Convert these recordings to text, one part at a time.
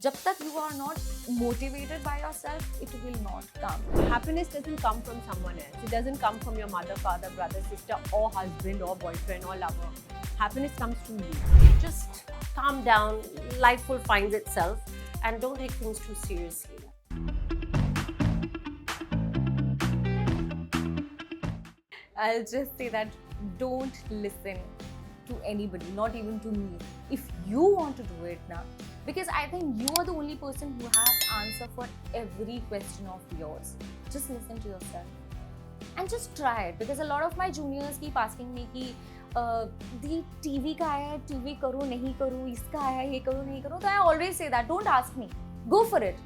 जब तक you are not motivated by yourself, it will not come. Happiness doesn't come from someone else. It doesn't come from your mother, father, brother, sister, or husband, or boyfriend, or lover. Happiness comes from you. Just calm down. Life will find itself, and don't take things too seriously. I'll just say that don't listen to anybody, not even to me. If you want to do it now, because I think you are the only person who has answer for every question of yours. Just listen to yourself and just try it. Because a lot of my juniors keep asking me कि दी TV का आया है, TV करूँ नहीं करूँ, इसका आया है, ये करूँ नहीं करूँ. So I always say that don't ask me. Go for it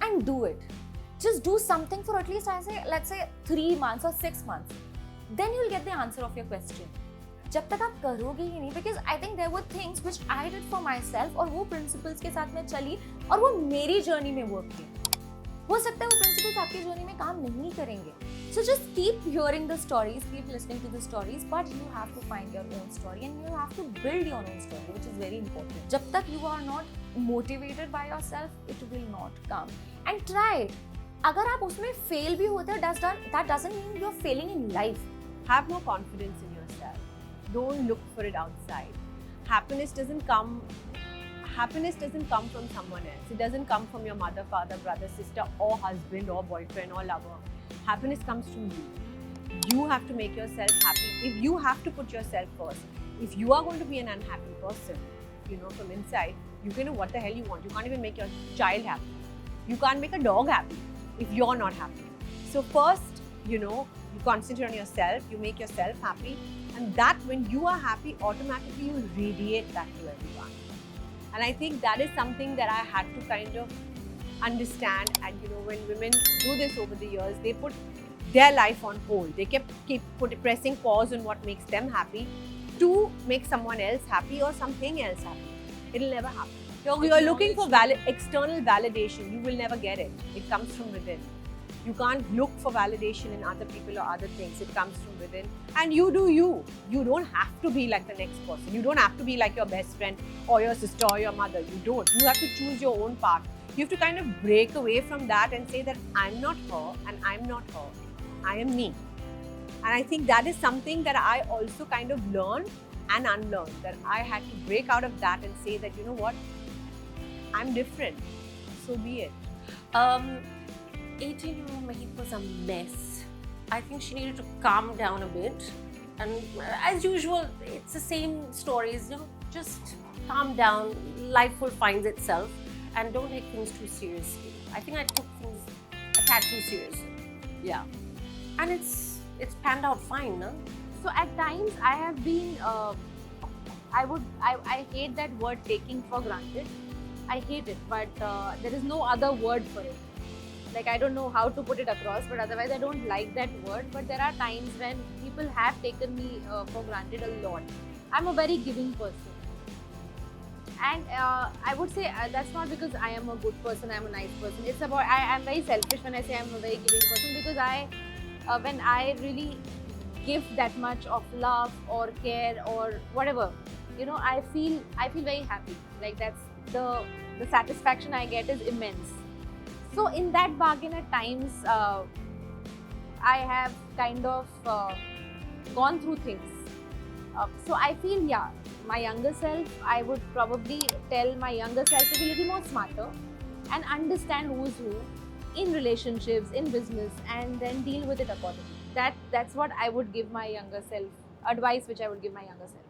and do it. Just do something for at least, I say, let's say 3 months or 6 months. Then you'll get the answer of your question. जब तक आप करोगे ही नहीं, because I think there were things which I did for myself और वो principles के साथ मैं चली और वो मेरी journey में work किए. हो सकता है वो principles आपकी journey में काम नहीं करेंगे. So just keep hearing the stories, keep listening to the stories, but you have to find your own story and you have to build your own story, which is very important. जब तक you are not motivated by yourself, it will not come. And try it. अगर आप उसमें fail भी होते हो, that doesn't mean you're failing in life. Have more confidence in yourself. Don't look for it outside. Happiness doesn't come from someone else. It doesn't come from your mother, father, brother, sister, or husband, or boyfriend, or lover. Happiness comes from you. You have to make yourself happy. If you have to put yourself first, if you are going to be an unhappy person, from inside, you can know what the hell you want. You can't even make your child happy. You can't make a dog happy if you're not happy. So first, you concentrate on yourself, you make yourself happy, and that when you are happy, automatically you will radiate that to everyone. And I think that is something that I had to kind of understand. And when women do this over the years, they put their life on hold. They keep pressing pause on what makes them happy to make someone else happy or something else happy. It'll never happen. You're looking for external validation. You will never get it. It comes from within. You can't look for validation in other people or other things. It comes from within. And you do you. You don't have to be like the next person. You don't have to be like your best friend or your sister or your mother. You don't. You have to choose your own path. You have to kind of break away from that and say that I'm not her and I'm not her. I am me. And I think that is something that I also kind of learned and unlearned. That I had to break out of that and say that, you know what? I'm different. So be it. 18-year-old Mahit was a mess. I think she needed to calm down a bit. And as usual, it's the same stories. Just calm down. Life will find itself. And don't take things too seriously. I think I took things a tad too seriously. Yeah. And it's panned out fine, no? So at times I have been, I hate that word taking for granted. I hate it, but there is no other word for it. Like, I don't know how to put it across, but otherwise I don't like that word. But there are times when people have taken me for granted a lot. I'm a very giving person. And I would say that's not because I am a good person, I'm a nice person. It's about, I'm very selfish when I say I'm a very giving person, because when I really give that much of love or care or whatever, I feel very happy. Like, that's the satisfaction I get is immense. So in that bargain at times, I have kind of gone through things. So I feel, yeah, my younger self, I would probably tell my younger self to be a little more smarter and understand who is who in relationships, in business, and then deal with it accordingly. That's what I would give my younger self, advice which I would give my younger self.